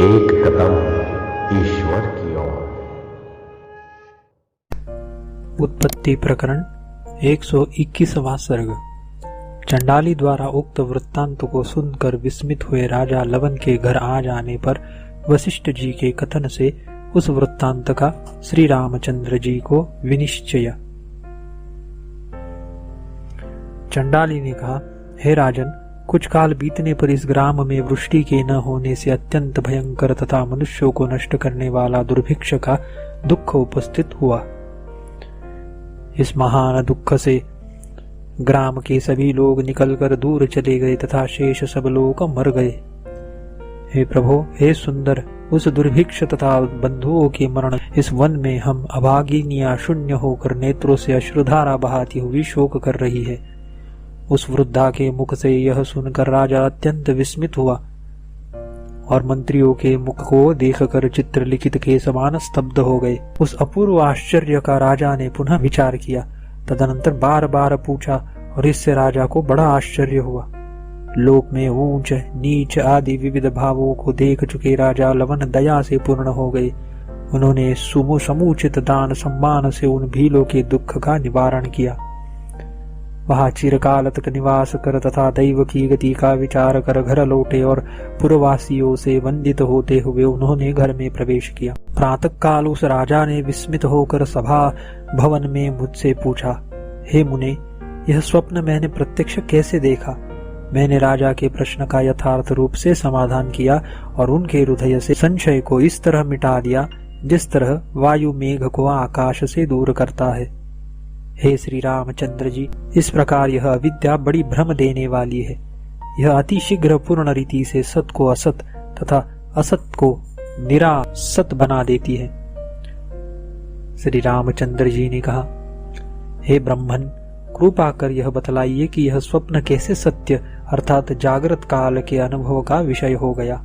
एक कदम ईश्वर की ओर। उत्पत्ति प्रकरण 121वां सर्ग। चंडाली द्वारा उक्त वृत्तांत को सुनकर विस्मित हुए राजा लवन के घर आ जाने पर वशिष्ठ जी के कथन से उस वृत्तांत का श्री रामचंद्र जी को विनिश्चय। चंडाली ने कहा, हे राजन, कुछ काल बीतने पर इस ग्राम में वृष्टि के न होने से अत्यंत भयंकर तथा मनुष्यों को नष्ट करने वाला दुर्भिक्ष का दुख उपस्थित हुआ। इस महान दुख से ग्राम के सभी लोग निकलकर दूर चले गए तथा शेष सब लोग मर गए। हे प्रभु, हे सुंदर, उस दुर्भिक्ष तथा बंधुओं के मरण इस वन में हम अभागिनियां शून्य होकर नेत्रों से अश्रुधारा बहाती हुई शोक कर रही है। उस वृद्धा के मुख से यह सुनकर राजा अत्यंत विस्मित हुआ और मंत्रियों के मुख को देखकर चित्रलिखित के समान स्तब्ध हो गए। उस अपूर्व आश्चर्य का राजा ने पुनः विचार किया, तदनंतर बार बार पूछा और इससे राजा को बड़ा आश्चर्य हुआ। लोक में ऊंच नीच आदि विविध भावों को देख चुके राजा लवन दया से पूर्ण हो गए। उन्होंने समुचित दान सम्मान से उन भीलों के दुख का निवारण किया। वहां चिरकाल तक निवास कर तथा दैव की गति का विचार कर घर लौटे और पुरवासियों से वंदित होते हुए उन्होंने घर में प्रवेश किया। प्रातः काल उस राजा ने विस्मित होकर सभा भवन में मुझसे पूछा, हे मुने, यह स्वप्न मैंने प्रत्यक्ष कैसे देखा? मैंने राजा के प्रश्न का यथार्थ रूप से समाधान किया और उनके हृदय से संशय को इस तरह मिटा दिया जिस तरह वायु मेघ को आकाश से दूर करता है। हे श्री रामचंद्र जी, इस प्रकार यह अविद्या बड़ी भ्रम देने वाली है। यह अति शीघ्र पूर्ण रीति से सत को असत तथा असत को निरासत बना देती है। श्री रामचंद्र जी ने कहा, हे ब्रह्मन, कृपा कर यह बतलाइए कि यह स्वप्न कैसे सत्य अर्थात जागृत काल के अनुभव का विषय हो गया।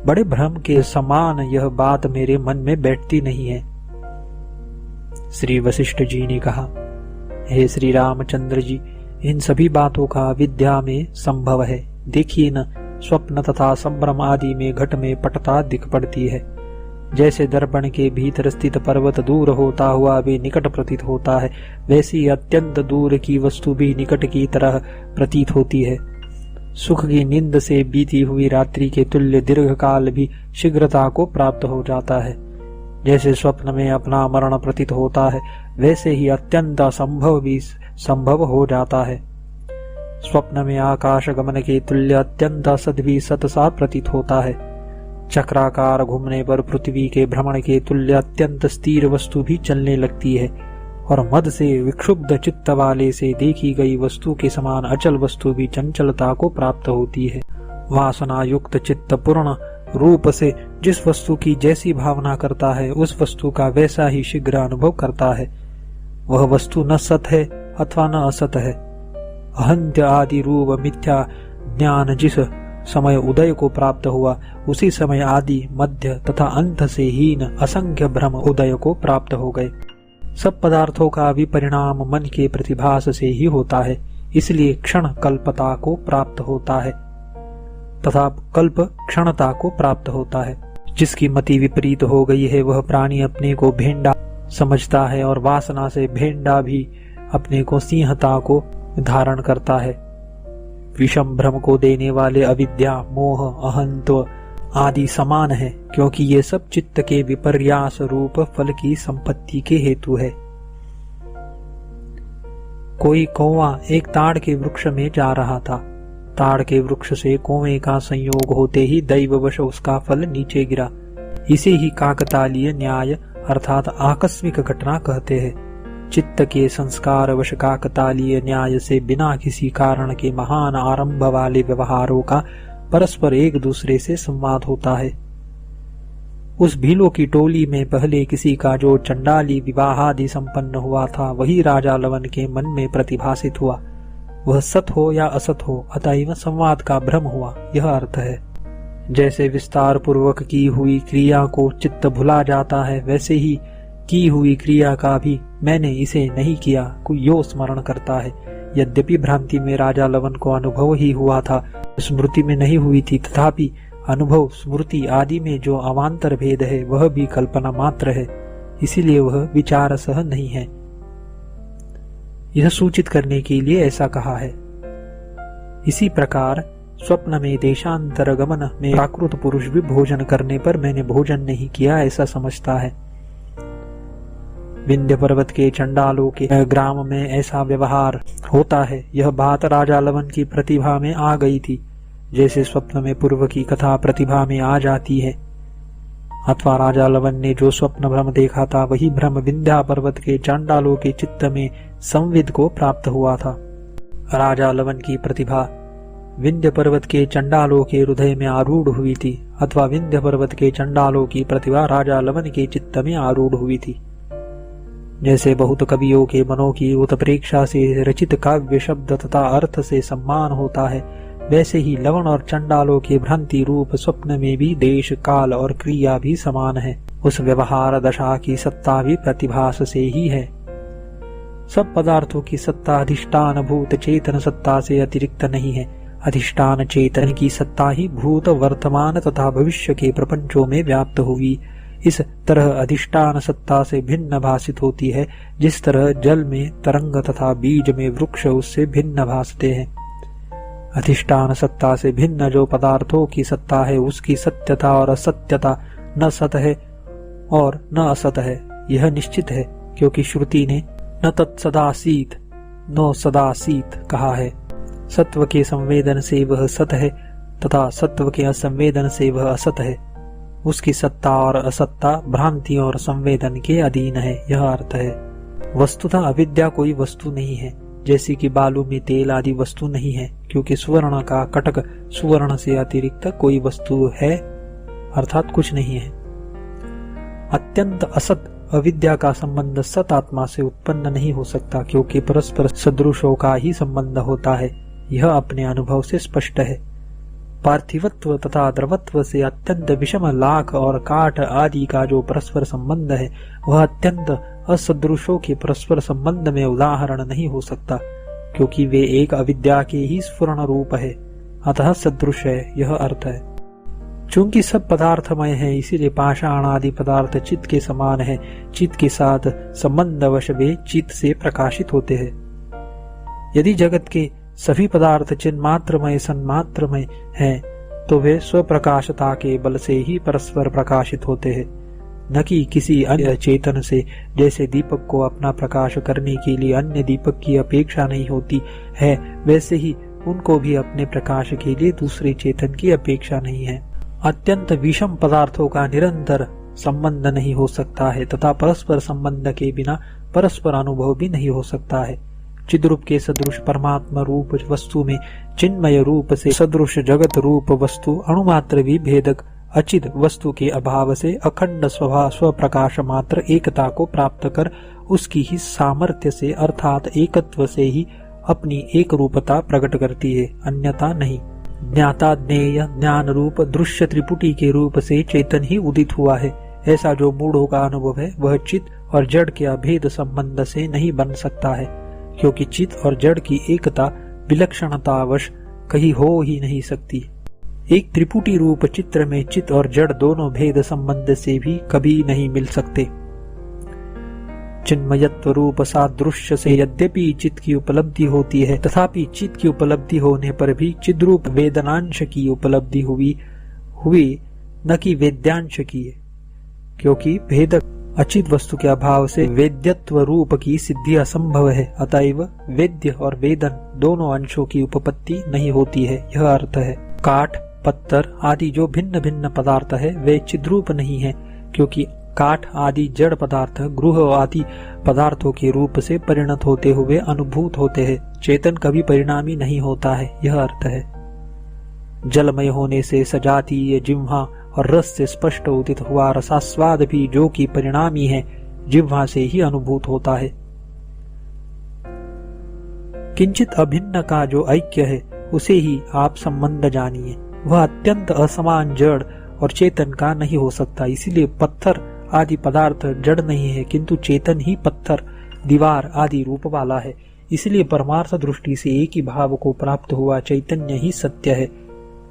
बड़े भ्रम के समान यह बात मेरे मन में बैठती नहीं है। श्री वशिष्ठ जी ने कहा, हे श्री रामचंद्र जी, इन सभी बातों का विद्या में संभव है। देखिए न, स्वप्न तथा संभ्रम आदि में घट में पटता दिख पड़ती है। जैसे दर्पण के भीतर स्थित पर्वत दूर होता हुआ भी निकट प्रतीत होता है, वैसी अत्यंत दूर की वस्तु भी निकट की तरह प्रतीत होती है। सुख की नींद से बीती हुई रात्रि के तुल्य दीर्घ काल भी शीघ्रता को प्राप्त हो जाता है। जैसे स्वप्न में अपना मरण प्रतीत होता है, वैसे ही अत्यंत असंभव भी संभव हो जाता है। स्वप्न में आकाश गमन के तुल्य अत्यंत असत भी सतसा प्रतीत होता है। चक्राकार घूमने पर पृथ्वी के भ्रमण के तुल्य अत्यंत स्थिर वस्तु भी चलने लगती है और मद से विक्षुब्ध चित्त वाले से देखी गई वस्तु के समान अचल वस्तु भी चंचलता को प्राप्त होती है। वासना युक्त चित्त पूर्ण रूप से जिस वस्तु की जैसी भावना करता है, उस वस्तु का वैसा ही शीघ्र अनुभव करता है। वह वस्तु न सत है अथवा न असत है। अहंत्य आदि रूप मिथ्या ज्ञान जिस समय उदय को प्राप्त हुआ, उसी समय आदि मध्य तथा अंत से हीन असंख्य भ्रम उदय को प्राप्त हो गए। सब पदार्थों का विपरिणाम मन के प्रतिभास से ही होता है, इसलिए क्षण कल्पता को प्राप्त होता है तथा कल्प क्षणता को प्राप्त होता है। जिसकी मति विपरीत हो गई है, वह प्राणी अपने को भेंडा समझता है और वासना से भेंडा भी अपने को सिंहता को धारण करता है। विषम भ्रम को देने वाले अविद्या, मोह, अहंत्व आदि समान है, क्योंकि ये सब चित्त के विपर्यास रूप फल की संपत्ति के हेतु है। कोई कौवा एक ताड़ के वृक्ष में जा रहा था। ताड़ के वृक्ष से कौवे का संयोग होते ही दैववश उसका फल नीचे गिरा। इसे ही काकतालीय न्याय अर्थात आकस्मिक घटना कहते हैं। चित्त के संस्कार वश काकतालीय न्याय से बिना किसी कारण के महान आरंभ वाले व्यवहारों का परस्पर एक दूसरे से संवाद होता है। उस भीलों की टोली में पहले किसी का जो चंडाली विवाह आदि संपन्न हुआ था, वही राजा लवन के मन में प्रतिभासित हुआ। वह सत हो या असत हो, अतएव संवाद का भ्रम हुआ, यह अर्थ है। जैसे विस्तार पूर्वक की हुई क्रिया को चित्त भुला जाता है, वैसे ही की हुई क्रिया का भी मैंने इसे नहीं किया को यो स्मरण करता है। यद्यपि भ्रांति में राजा लवन को अनुभव ही हुआ था, स्मृति में नहीं हुई थी, तथापि अनुभव स्मृति आदि में जो अवान्तर भेद है वह भी कल्पना मात्र है, इसीलिए वह विचार सह नहीं है। यह सूचित करने के लिए ऐसा कहा है। इसी प्रकार स्वप्न में देशांतर गमन में प्राकृत पुरुष भी भोजन करने पर मैंने भोजन नहीं किया ऐसा समझता है। विंध्य पर्वत के चंडालों के ग्राम में ऐसा व्यवहार होता है। यह बात राजा लवन की प्रतिभा में आ गई थी, जैसे स्वप्न में पूर्व की कथा प्रतिभा में आ जाती है। अथवा राजा लवन ने जो स्वप्न भ्रम देखा था वही भ्रम विंध्या पर्वत के चांडालों के चित्त में संविद को प्राप्त हुआ था। राजा लवन की प्रतिभा विंध्य पर्वत के चंडालों के हृदय में आरूढ़ हुई थी, अथवा विंध्य पर्वत के चंडालों की प्रतिभा राजा लवन के चित्त में आरूढ़ हुई थी। जैसे बहुत कवियों के मनों की उत्प्रेक्षा से रचित काव्य शब्द तथा अर्थ से सम्मान होता है, वैसे ही लवण और चंडालों के भ्रांति रूप स्वप्न में भी देश काल और क्रिया भी समान है। उस व्यवहार दशा की सत्ता भी प्रतिभास से ही है। सब पदार्थों की सत्ता अधिष्ठान भूत चेतन सत्ता से अतिरिक्त नहीं है। अधिष्ठान चेतन की सत्ता ही भूत वर्तमान तथा भविष्य के प्रपंचों में व्याप्त हुई। इस तरह अधिष्ठान सत्ता से भिन्न भासित होती है, जिस तरह जल में तरंग तथा बीज में वृक्ष उससे भिन्न भासते हैं। अधिष्ठान सत्ता से भिन्न जो पदार्थों की सत्ता है उसकी सत्यता और असत्यता न सत है और न असत है, यह निश्चित है, क्योंकि श्रुति ने न तत्सदासीत नो सदासीत कहा है। सत्व के संवेदन से वह सत है तथा सत्व के असंवेदन से वह असत है। उसकी सत्ता और असत्ता भ्रांति और संवेदन के अधीन है, यह अर्थ है। वस्तुतः अविद्या कोई वस्तु नहीं है, जैसे कि बालू में तेल आदि वस्तु नहीं है, क्योंकि सुवर्ण का कटक सुवर्ण से अतिरिक्त कोई वस्तु है अर्थात कुछ नहीं है। अत्यंत असत अविद्या का संबंध सत आत्मा से उत्पन्न नहीं हो सकता, क्योंकि परस्पर सदृशों का ही संबंध होता है। यह अपने अनुभव से स्पष्ट है। पार्थिवत्व तथा द्रवत्व से अत्यंत विषम लाख और काठ आदि का जो परस्पर संबंध है वह अत्यंत असदृशों के परस्पर संबंध में उदाहरण नहीं हो सकता, क्योंकि वे एक अविद्या के ही स्फुरण रूप है, अतः सदृश है, यह अर्थ है। चूंकि सब पदार्थमय है, इसीलिए पाषाण आदि पदार्थ चित्त के समान है। चित्त के साथ संबंधवश वे चित्त से प्रकाशित होते हैं। यदि जगत के सभी पदार्थ चिन्मात्रमय सन्मात्रमय हैं, तो वे स्वप्रकाशता के बल से ही परस्पर प्रकाशित होते हैं, न कि किसी अन्य चेतन से। जैसे दीपक को अपना प्रकाश करने के लिए अन्य दीपक की अपेक्षा नहीं होती है, वैसे ही उनको भी अपने प्रकाश के लिए दूसरे चेतन की अपेक्षा नहीं है। अत्यंत विषम पदार्थों का निरंतर संबंध नहीं हो सकता है तथा परस्पर संबंध के बिना परस्पर अनुभव भी नहीं हो सकता है। चिद्रूप के सदृश परमात्मा रूप वस्तु में चिन्मय रूप से सदृश जगत रूप वस्तु अणुमात्र भी भेदक अचिद वस्तु के अभाव से अखंड स्वभाव स्वप्रकाश मात्र एकता को प्राप्त कर उसकी ही सामर्थ्य से अर्थात एकत्व से ही अपनी एक रूपता प्रकट करती है, अन्यथा नहीं। ज्ञाता ज्ञेय ज्ञान रूप दृश्य त्रिपुटी के रूप से चेतन ही उदित हुआ है। ऐसा जो मूढ़ों का अनुभव है वह चित्त और जड़ के अभेद संबंध से नहीं बन सकता है, क्योंकि चित्त और जड़ की एकता विलक्षणतावश कहीं हो ही नहीं सकती। एक त्रिपुटी रूप चित्र में चित्त और जड़ दोनों भेद संबंध से भी कभी नहीं मिल सकते। चिन्मयत्व रूप सादृश्य से यद्यपि चित्त की उपलब्धि होती है, तथापि चित्त की उपलब्धि होने पर भी चिद्रूप वेदनांश की उपलब्धि हुई न कि वेद्यांश की है, क्योंकि भेदक अचित वस्तु के अभाव से वेद्यत्व रूप की सिद्धि असंभव है। अतएव वेद्य और वेदन दोनों अंशों की उपपत्ति नहीं होती है, यह अर्थ है। काठ पत्थर आदि जो भिन्न भिन्न पदार्थ है वे चिद्रूप नहीं है, क्योंकि काठ आदि जड़ पदार्थ गृह आदि पदार्थों के रूप से परिणत होते हुए अनुभूत होते हैं। चेतन कभी परिणामी नहीं होता है, यह अर्थ है। जलमय होने से सजातीय जिह्वा और रस से स्पष्ट उदित हुआ रसास्वाद भी जो कि परिणामी है जिह्वा से ही अनुभूत होता है। किंचित अभिन्न का जो ऐक्य है उसे ही आप संबंध जानिए। वह अत्यंत असमान जड़ और चेतन का नहीं हो सकता। इसीलिए पत्थर आदि पदार्थ जड़ नहीं है, किंतु चेतन ही पत्थर दीवार आदि रूप वाला है। इसलिए परमार्थ दृष्टि से एक ही भाव को प्राप्त हुआ चैतन्य ही सत्य है।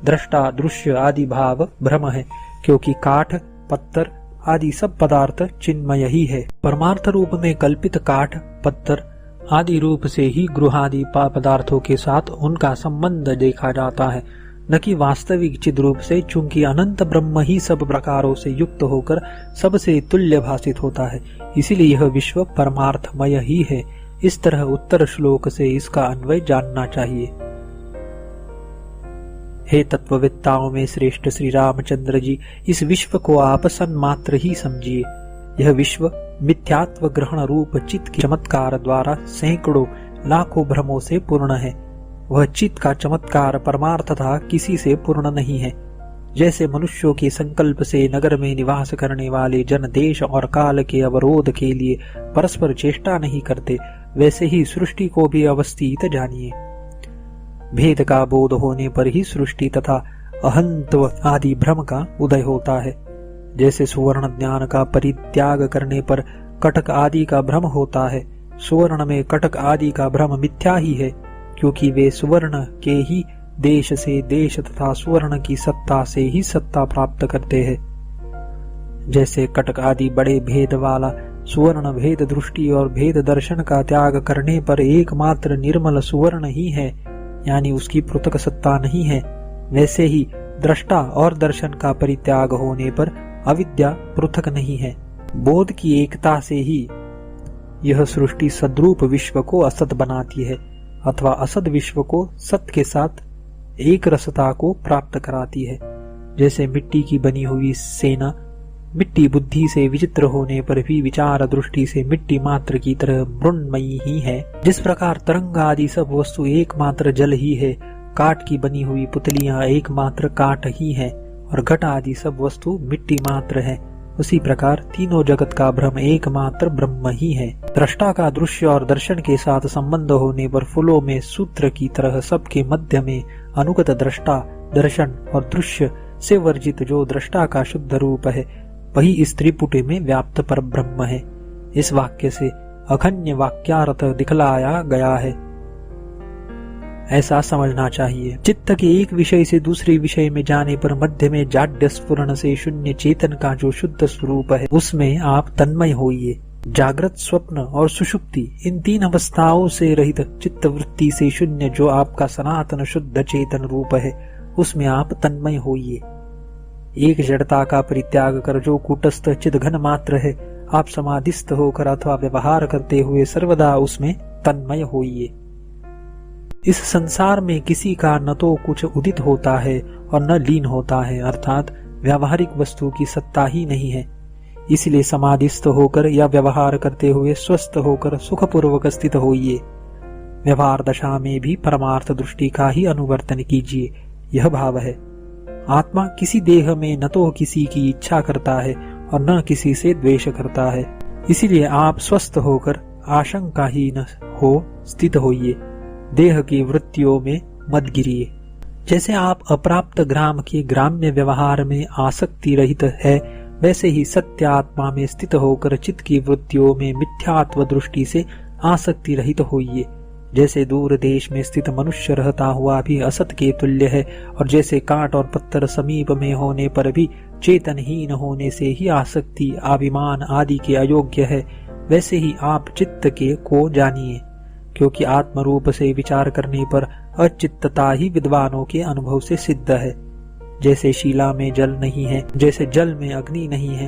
दृष्टा दृश्य आदि भाव भ्रम है, क्योंकि काठ, पत्थर आदि सब पदार्थ चिन्मय ही है। परमार्थ रूप में कल्पित काठ, पत्थर आदि रूप से ही गृहादि पदार्थों के साथ उनका संबंध देखा जाता है, न कि वास्तविक चिद रूप से, चूंकि अनंत ब्रह्म ही सब प्रकारों से युक्त होकर सबसे तुल्य भाषित होता है, इसीलिए यह विश्व परमार्थमय ही है। इस तरह उत्तर श्लोक से इसका अन्वय जानना चाहिए। हे तत्ववेत्ताओं में श्रेष्ठ श्री रामचंद्र जी, इस विश्व को आप सन्मात्र ही समझिए। यह विश्व मिथ्यात्व ग्रहण रूप चित्त के चमत्कार द्वारा सैकड़ों लाखों भ्रमों से पूर्ण है। वह चित्त का चमत्कार परमार्थतः किसी से पूर्ण नहीं है। जैसे मनुष्यों के संकल्प से नगर में निवास करने वाले जन देश और काल के अवरोध के लिए परस्पर चेष्टा नहीं करते, वैसे ही सृष्टि को भी अवस्थित जानिए। भेद का बोध होने पर ही सृष्टि तथा अहंत्व आदि भ्रम का उदय होता है। जैसे सुवर्ण ज्ञान का परित्याग करने पर कटक आदि का भ्रम होता है, सुवर्ण में कटक आदि का भ्रम मिथ्या ही है, क्योंकि वे सुवर्ण के ही देश से देश तथा सुवर्ण की सत्ता से ही सत्ता प्राप्त करते हैं। जैसे कटक आदि बड़े भेद वाला सुवर्ण भेद दृष्टि और भेद दर्शन का त्याग करने पर एकमात्र निर्मल सुवर्ण ही है, यानी उसकी पृथक सत्ता नहीं है, वैसे ही दृष्टा और दर्शन का परित्याग होने पर अविद्या पृथक नहीं है। बोध की एकता से ही यह सृष्टि सद्रूप विश्व को असत बनाती है, अथवा असद विश्व को सत्य के साथ एक रसता को प्राप्त कराती है। जैसे मिट्टी की बनी हुई सेना मिट्टी बुद्धि से विचित्र होने पर भी विचार दृष्टि से मिट्टी मात्र की तरह मृण्मयी ही है, जिस प्रकार तरंग आदि सब वस्तु एकमात्र जल ही है, काठ की बनी हुई पुतलियां एकमात्र काठ ही है और घट आदि सब वस्तु मिट्टी मात्र है, उसी प्रकार तीनों जगत का भ्रम एकमात्र ब्रह्म ही है। दृष्टा का दृश्य और दर्शन के साथ संबंध होने पर फूलों में सूत्र की तरह सबके मध्य में अनुगत दृष्टा, दर्शन और दृश्य से वर्जित जो दृष्टा का शुद्ध रूप है, वही इस त्रिपुटी में व्याप्त पर ब्रह्म है। इस वाक्य से अखन्य वाक्यार्थ दिखलाया गया है, ऐसा समझना चाहिए। चित्त के एक विषय से दूसरे विषय में जाने पर मध्य में जाड्य स्फुरण से शून्य चेतन का जो शुद्ध स्वरूप है, उसमें आप तन्मय होइए। जागृत, स्वप्न और सुषुप्ति इन तीन अवस्थाओं से रहित चित्त वृत्ति से शून्य जो आपका सनातन शुद्ध चेतन रूप है, उसमें आप तन्मय होइए। एक जड़ता का परित्याग कर जो कूटस्थ चिद घन मात्र है, आप समाधिस्थ होकर अथवा व्यवहार करते हुए सर्वदा उसमें तन्मय होइए। इस संसार में किसी का न तो कुछ उदित होता है और न लीन होता है, अर्थात व्यावहारिक वस्तु की सत्ता ही नहीं है। इसलिए समाधिस्थ होकर या व्यवहार करते हुए स्वस्थ होकर सुखपूर्वक स्थित होइए। व्यवहार दशा में भी परमार्थ दृष्टि का ही अनुवर्तन कीजिए, यह भाव है। आत्मा किसी देह में न तो किसी की इच्छा करता है और न किसी से द्वेष करता है, इसीलिए आप स्वस्थ होकर आशंकाहीन हो स्थित होइए। देह की वृत्तियों में मत गिरिए। जैसे आप अप्राप्त ग्राम के ग्राम्य व्यवहार में आसक्ति रहित है, वैसे ही सत्य आत्मा में स्थित होकर चित्त की वृत्तियों में मिथ्यात्व दृष्टि से आसक्ति रहित होइए। जैसे दूर देश में स्थित मनुष्य रहता हुआ भी असत के तुल्य है, और जैसे कांट और पत्थर समीप में होने पर भी चेतनहीन होने से ही आसक्ति, अभिमान आदि के अयोग्य है, वैसे ही आप चित्त के को जानिए। क्योंकि आत्म रूप से विचार करने पर अचित्तता ही विद्वानों के अनुभव से सिद्ध है। जैसे शिला में जल नहीं है, जैसे जल में अग्नि नहीं है,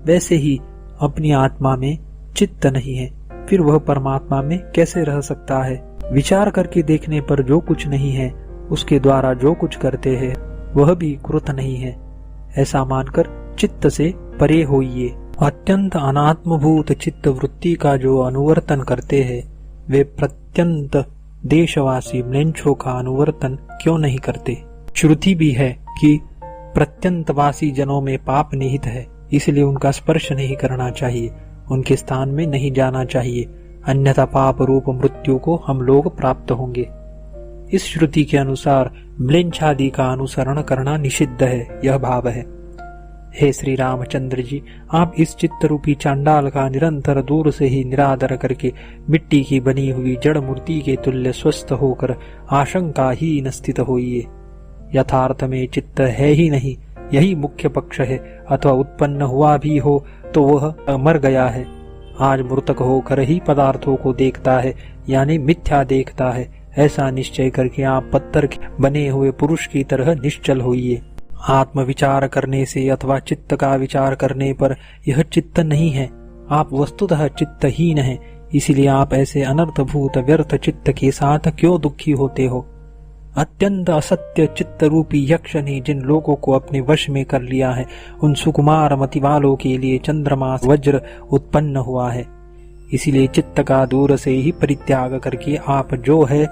वैसे ही अपनी आत्मा में चित्त नहीं है, फिर वह परमात्मा में कैसे रह सकता है। विचार करके देखने पर जो कुछ नहीं है, उसके द्वारा जो कुछ करते हैं वह भी कृत नहीं है, ऐसा मानकर चित्त से परे होइए। अत्यंत अनात्मभूत चित्त वृत्ति का जो अनुवर्तन करते हैं, वे प्रत्यंत देशवासी म्लेच्छों का अनुवर्तन क्यों नहीं करते। श्रुति भी है कि प्रत्यंतवासी जनों में पाप निहित है, इसलिए उनका स्पर्श नहीं करना चाहिए, उनके स्थान में नहीं जाना चाहिए, अन्यथा पाप रूप मृत्यु को हम लोग प्राप्त होंगे। इस श्रुति के अनुसार म्लेच्छादि का अनुसरण करना निषिद्ध है, यह भाव है। हे श्री रामचंद्र जी, आप इस चित्त रूपी चांडाल का निरंतर दूर से ही निरादर करके मिट्टी की बनी हुई जड़ मूर्ति के तुल्य स्वस्थ होकर आशंकाहीन स्थित होइए। यथार्थ में चित्त है ही नहीं, यही मुख्य पक्ष है। अथवा उत्पन्न हुआ भी हो तो वह मर गया है। आज मृतक होकर ही पदार्थों को देखता है, यानी मिथ्या देखता है। ऐसा निश्चय करके आप पत्थर के बने हुए पुरुष की तरह निश्चल होइए। आत्म विचार करने से अथवा चित्त का विचार करने पर यह चित्त नहीं है। आप वस्तुतः चित्तहीन हैं, इसलिए आप ऐसे अनर्थभूत व्यर्थ चित्त के साथ क्यों दुखी होते हो। अत्यंत असत्य चित्त रूपी यक्ष ने जिन लोगों को अपने वश में कर लिया है, उन सुकुमार मति वालों के लिए चंद्रमा वज्र उत्पन्न हुआ है। इसलिए चित्त का दूर से ही परित्याग करके आप जो है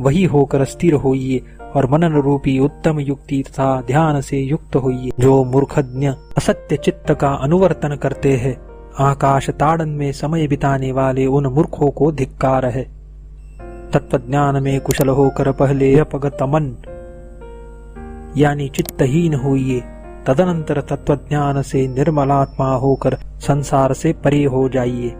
वही होकर स्थिर होइए और मनन रूपी उत्तम युक्ति तथा ध्यान से युक्त होइए। जो मूर्खज्ञ असत्य चित्त का अनुवर्तन करते हैं, आकाश ताड़न में समय बिताने वाले उन मूर्खों को धिक्कार है। तत्वज्ञान में कुशल होकर पहले अपगत मन यानी चित्तहीन होइए, तदनंतर तत्वज्ञान से निर्मलात्मा होकर संसार से परे हो जाइए।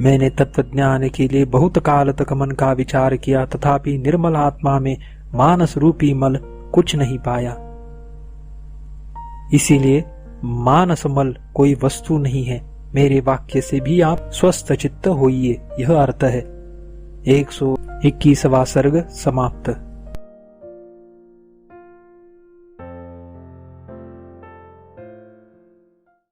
मैंने तत्वज्ञान के लिए बहुत काल तक मन का विचार किया, तथापि निर्मल आत्मा में मानस रूपी मल कुछ नहीं पाया। इसीलिए मानस मल कोई वस्तु नहीं है। मेरे वाक्य से भी आप स्वस्थ चित्त होइए, यह अर्थ है। 121वां सर्ग समाप्त।